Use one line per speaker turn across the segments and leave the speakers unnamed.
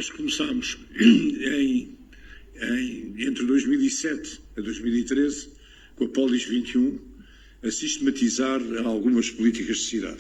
Nós começámos entre 2007 a 2013, com a Polis 21, a sistematizar algumas políticas de cidade.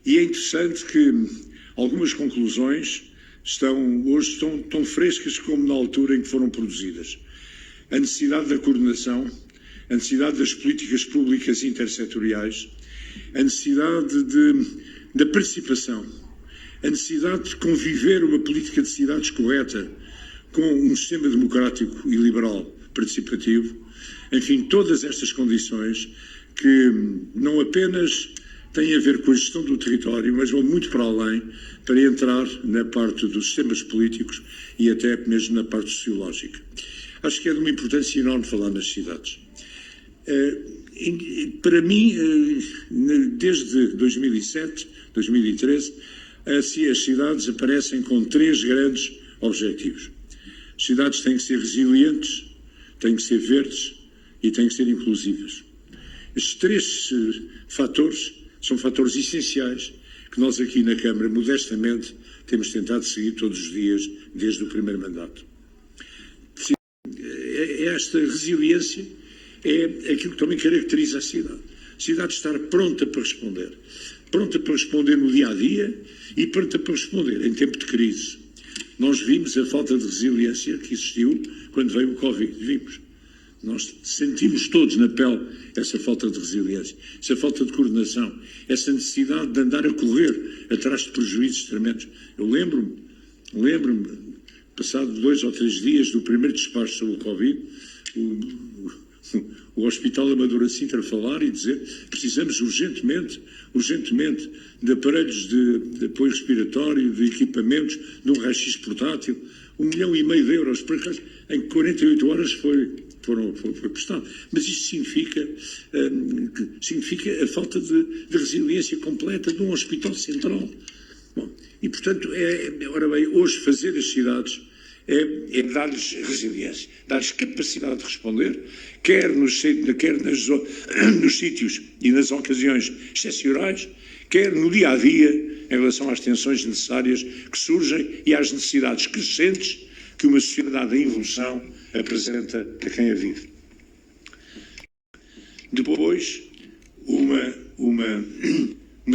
E é interessante que algumas conclusões hoje estão tão frescas como na altura em que foram produzidas. A necessidade da coordenação, a necessidade das políticas públicas intersetoriais, a necessidade da participação, a necessidade de conviver uma política de cidades correta com um sistema democrático e liberal participativo, enfim, todas estas condições que não apenas têm a ver com a gestão do território, mas vão muito para além para entrar na parte dos sistemas políticos e até mesmo na parte sociológica. Acho que é de uma importância enorme falar nas cidades. Para mim, desde 2007, 2013, as cidades aparecem com três grandes objetivos. As cidades têm que ser resilientes, têm que ser verdes e têm que ser inclusivas. Estes três fatores são fatores essenciais que nós aqui na Câmara, modestamente, temos tentado seguir todos os dias desde o primeiro mandato. Esta resiliência é aquilo que também caracteriza a cidade. A cidade estar pronta para responder no dia-a-dia e pronta para responder em tempo de crise. Nós vimos a falta de resiliência que existiu quando veio o Covid. Vimos. Nós sentimos todos na pele essa falta de resiliência, essa falta de coordenação, essa necessidade de andar a correr atrás de prejuízos tremendos. Eu lembro-me, passado 2 ou 3 dias do primeiro despacho sobre o Covid, o Hospital Amadora Sintra falar e dizer que precisamos urgentemente de aparelhos de apoio respiratório, de equipamentos, de um raio-x portátil, 1,5 milhão de euros, por acaso, em 48 horas foi prestado. Mas isto significa a falta de resiliência completa de um hospital central. Bom, e, portanto, ora bem, hoje fazer as cidades é dar-lhes resiliência, dar-lhes capacidade de responder, quer nos sítios e nas ocasiões excepcionais, quer no dia-a-dia, em relação às tensões necessárias que surgem e às necessidades crescentes que uma sociedade em evolução apresenta a quem a vive. Depois, uma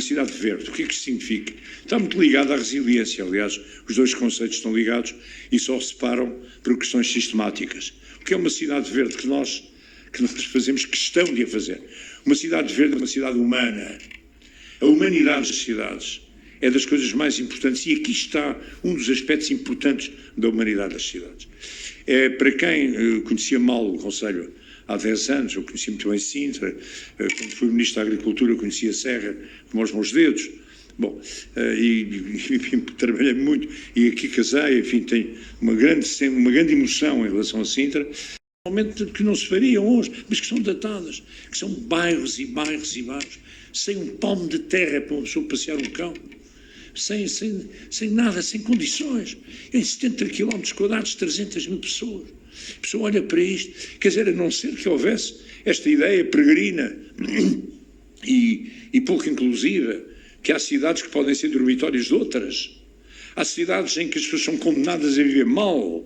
cidade verde. O que é que isto significa? Está muito ligado à resiliência. Aliás, os dois conceitos estão ligados e só se separam por questões sistemáticas. O que é uma cidade verde que nós fazemos questão de a fazer? Uma cidade verde é uma cidade humana. A humanidade das cidades é das coisas mais importantes e aqui está um dos aspectos importantes da humanidade das cidades. Para quem conhecia mal o Conselho há 10 anos, eu conhecia muito bem Sintra, quando fui Ministro da Agricultura conhecia Serra como aos meus dedos, bom, e trabalhei muito, e aqui casei, enfim, tenho uma grande emoção em relação a Sintra, normalmente que não se fariam hoje, mas que são datadas, que são bairros e bairros e bairros, sem um palmo de terra para uma pessoa passear um cão, sem nada, sem condições, em 70 km², 300 mil pessoas. A pessoa olha para isto, quer dizer, a não ser que houvesse esta ideia peregrina e pouco inclusiva, que há cidades que podem ser dormitórios de outras. Há cidades em que as pessoas são condenadas a viver mal.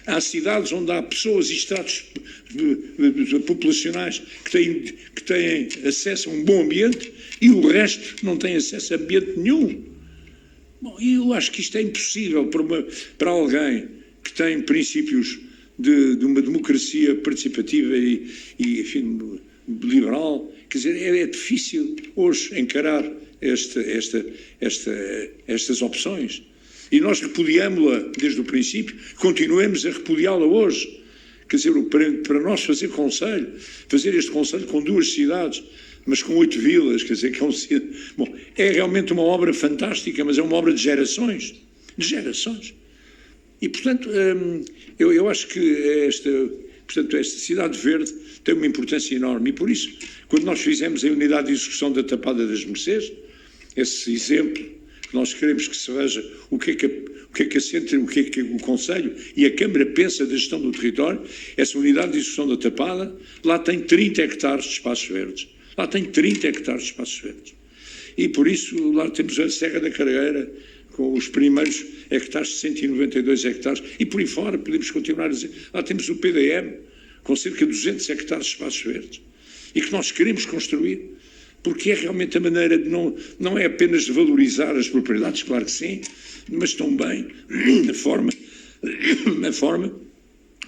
Há cidades onde há pessoas e estratos populacionais que têm acesso a um bom ambiente e o resto não tem acesso a ambiente nenhum. Bom, eu acho que isto é impossível para alguém que tem princípios de uma democracia participativa e enfim, liberal. Quer dizer, é difícil hoje encarar estas opções. E nós repudiámos-la desde o princípio, continuemos a repudiá-la hoje. Quer dizer, para nós fazer este concelho com 2 cidades, mas com 8 vilas, quer dizer, que é realmente uma obra fantástica, mas é uma obra de gerações. De gerações. E, portanto, eu acho que esta cidade verde tem uma importância enorme. E, por isso, quando nós fizemos a unidade de execução da Tapada das Mercês, esse exemplo que nós queremos que se veja o que é que a Centro, o que é que o Conselho e a Câmara pensa da gestão do território, essa unidade de execução da Tapada, lá tem 30 hectares de espaços verdes. E, por isso, lá temos a Serra da Carreira, com os primeiros hectares, 192 hectares, e por aí fora podemos continuar a dizer. Lá temos o PDM, com cerca de 200 hectares de espaços verdes, e que nós queremos construir, porque é realmente a maneira de não é apenas de valorizar as propriedades, claro que sim, mas também a forma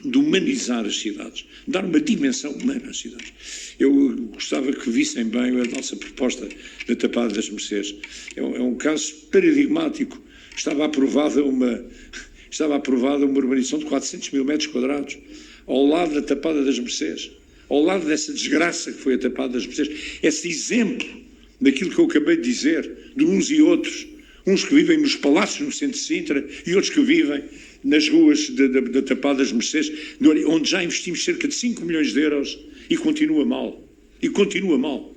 de humanizar as cidades, dar uma dimensão humana às cidades. Eu gostava que vissem bem a nossa proposta da Tapada das Mercês. É um caso paradigmático. Estava aprovada uma urbanização de 400 mil metros quadrados ao lado da Tapada das Mercês, ao lado dessa desgraça que foi a Tapada das Mercês. Esse exemplo daquilo que eu acabei de dizer, de uns e outros, uns que vivem nos palácios no centro de Sintra e outros que vivem nas ruas da Tapada das Mercês, onde já investimos cerca de 5 milhões de euros e continua mal. E continua mal.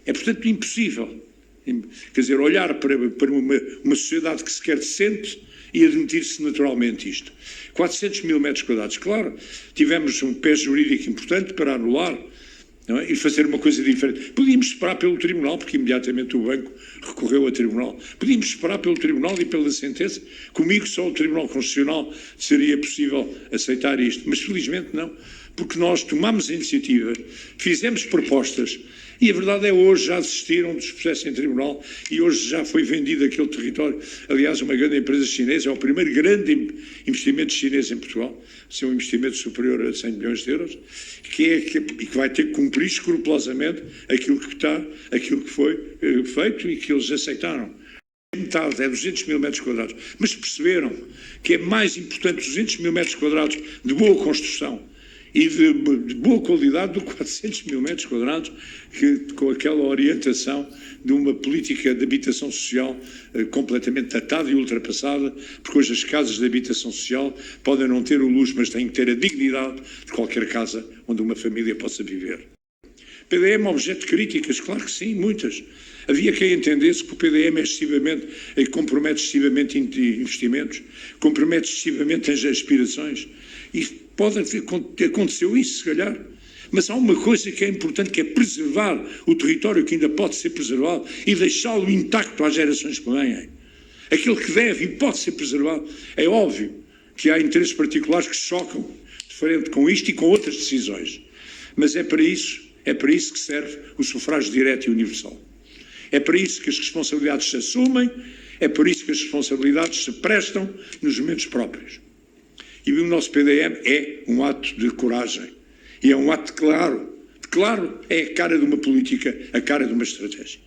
É, portanto, impossível. Quer dizer, olhar para uma sociedade que se quer decente e admitir-se naturalmente isto. 400 mil metros quadrados. Claro, tivemos um pé jurídico importante para anular, não é? E fazer uma coisa diferente. Podíamos esperar pelo Tribunal, porque imediatamente o banco recorreu ao Tribunal. Podíamos esperar pelo Tribunal e pela sentença. Comigo só o Tribunal Constitucional seria possível aceitar isto. Mas felizmente não, porque nós tomámos a iniciativa, fizemos propostas e a verdade é hoje já desistiram dos processos em Tribunal e hoje já foi vendido aquele território. Aliás, uma grande empresa chinesa, é o primeiro grande investimento chinês em Portugal, é um investimento superior a 100 milhões de euros, e que vai ter que cumprir escrupulosamente aquilo que foi feito e que eles aceitaram. Metade é 200 mil metros quadrados, mas perceberam que é mais importante 200 mil metros quadrados de boa construção e de boa qualidade do que 400 mil metros quadrados, com aquela orientação de uma política de habitação social completamente datada e ultrapassada, porque hoje as casas de habitação social podem não ter o luxo, mas têm que ter a dignidade de qualquer casa onde uma família possa viver. PDM objeto de críticas, claro que sim, muitas. Havia quem entendesse que o PDM compromete excessivamente investimentos, compromete excessivamente as aspirações. E aconteceu isso, se calhar. Mas há uma coisa que é importante, que é preservar o território que ainda pode ser preservado e deixá-lo intacto às gerações que vêm. Aquilo que deve e pode ser preservado. É óbvio que há interesses particulares que chocam de frente com isto e com outras decisões. Mas é para isso que serve o sufrágio direto e universal. É para isso que as responsabilidades se assumem, é por isso que as responsabilidades se prestam nos momentos próprios. E o nosso PDM é um ato de coragem. E é um ato claro. Claro, é a cara de uma política, a cara de uma estratégia.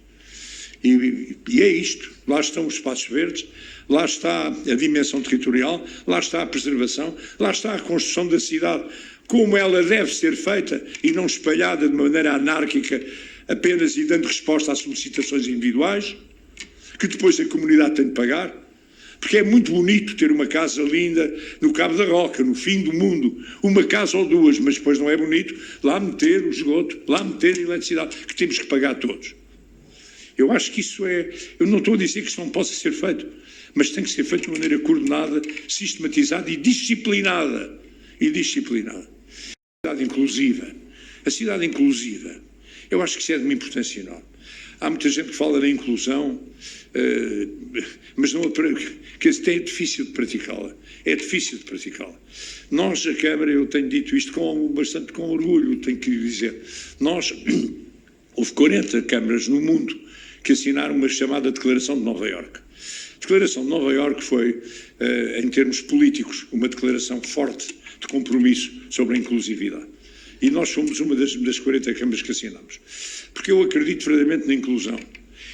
E é isto. Lá estão os espaços verdes, lá está a dimensão territorial, lá está a preservação, lá está a construção da cidade, como ela deve ser feita e não espalhada de maneira anárquica, apenas e dando resposta às solicitações individuais, que depois a comunidade tem de pagar. Porque é muito bonito ter uma casa linda no Cabo da Roca, no fim do mundo, uma casa ou duas, mas depois não é bonito lá meter o esgoto, lá meter a eletricidade, que temos que pagar todos. Eu acho que isso eu não estou a dizer que isso não possa ser feito, mas tem que ser feito de maneira coordenada, sistematizada e disciplinada. A cidade inclusiva, eu acho que isso é de uma importância enorme. Há muita gente que fala na inclusão, mas que é difícil de praticá-la. É difícil de praticá-la. Nós, a Câmara, eu tenho dito isto bastante com orgulho, tenho que dizer. Houve 40 câmaras no mundo que assinaram uma chamada Declaração de Nova Iorque. A Declaração de Nova Iorque foi, em termos políticos, uma declaração forte de compromisso sobre a inclusividade. E nós fomos uma das 40 câmaras que assinamos. Porque eu acredito verdadeiramente na inclusão.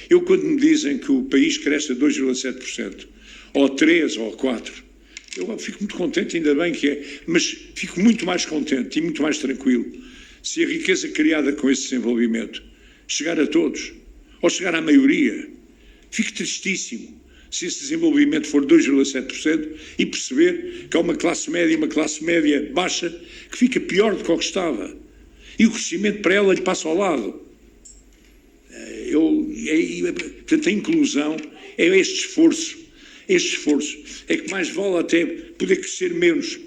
Eu, quando me dizem que o país cresce a 2,7%, ou a 3%, ou a 4%, eu fico muito contente, ainda bem que é, mas fico muito mais contente e muito mais tranquilo se a riqueza criada com esse desenvolvimento chegar a todos, ou chegar à maioria. Fico tristíssimo se esse desenvolvimento for 2,7% e perceber que há uma classe média e uma classe média baixa que fica pior do que o que estava. E o crescimento para ela lhe passa ao lado. Portanto, a inclusão é este esforço. Este esforço é que mais vale até poder crescer menos,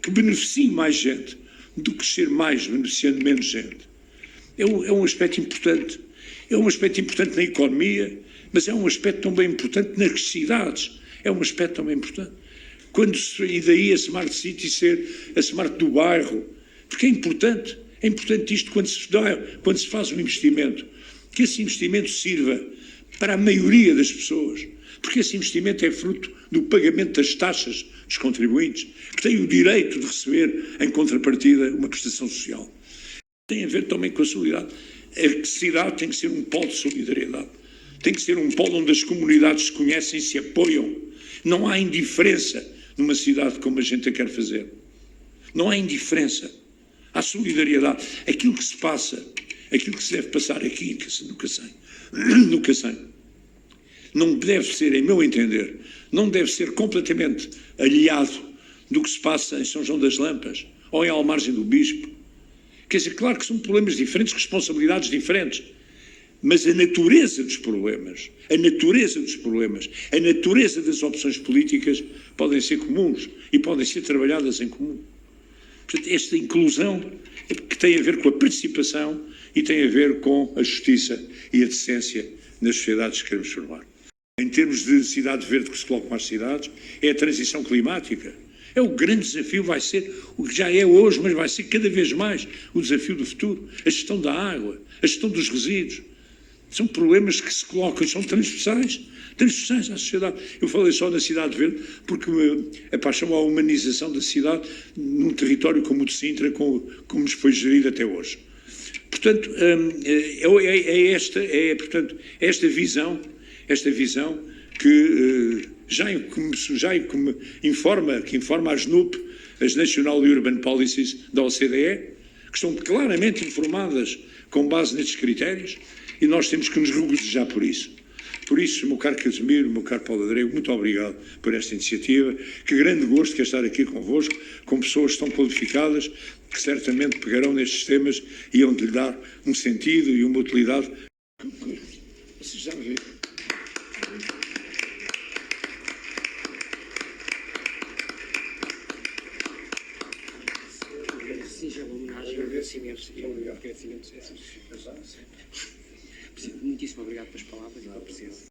que beneficie mais gente, do que crescer mais, beneficiando menos gente. É um aspecto importante. É um aspecto importante na economia, Mas é um aspecto também importante nas cidades. É um aspecto também importante. E daí a Smart City ser a Smart do bairro. Porque é importante. É importante isto quando se faz um investimento. Que esse investimento sirva para a maioria das pessoas. Porque esse investimento é fruto do pagamento das taxas dos contribuintes, que têm o direito de receber, em contrapartida, uma prestação social. Tem a ver também com a solidariedade. A cidade tem que ser um polo de solidariedade. Tem que ser um polo onde as comunidades se conhecem e se apoiam. Não há indiferença numa cidade como a gente a quer fazer. Não há indiferença. Há solidariedade. Aquilo que se passa, aquilo que se deve passar aqui, no Cacém, não deve ser, em meu entender, não deve ser completamente aliado do que se passa em São João das Lampas ou em Almargem do Bispo. Quer dizer, claro que são problemas diferentes, responsabilidades diferentes, mas a natureza dos problemas, a natureza das opções políticas podem ser comuns e podem ser trabalhadas em comum. Portanto, esta inclusão que tem a ver com a participação e tem a ver com a justiça e a decência nas sociedades que queremos formar. Em termos de cidade verde que se colocam às cidades, é a transição climática. É o grande desafio, vai ser, o que já é hoje, mas vai ser cada vez mais o desafio do futuro. A gestão da água, a gestão dos resíduos. São problemas que se colocam, são transversais à sociedade. Eu falei só na cidade verde porque me apaixonou a humanização da cidade num território como o de Sintra, como nos foi gerido até hoje. Portanto, portanto, esta visão que informa a SNUP, as National Urban Policies da OCDE, que estão claramente informadas com base nestes critérios, e nós temos que nos regozijar por isso. Por isso, meu caro Casimiro, meu caro Paulo Adreu, muito obrigado por esta iniciativa. Que grande gosto que é estar aqui convosco, com pessoas tão qualificadas, que certamente pegarão nestes temas e hão de lhe dar um sentido e uma utilidade. Vocês já viram?
Muitíssimo obrigado pelas palavras e pela presença.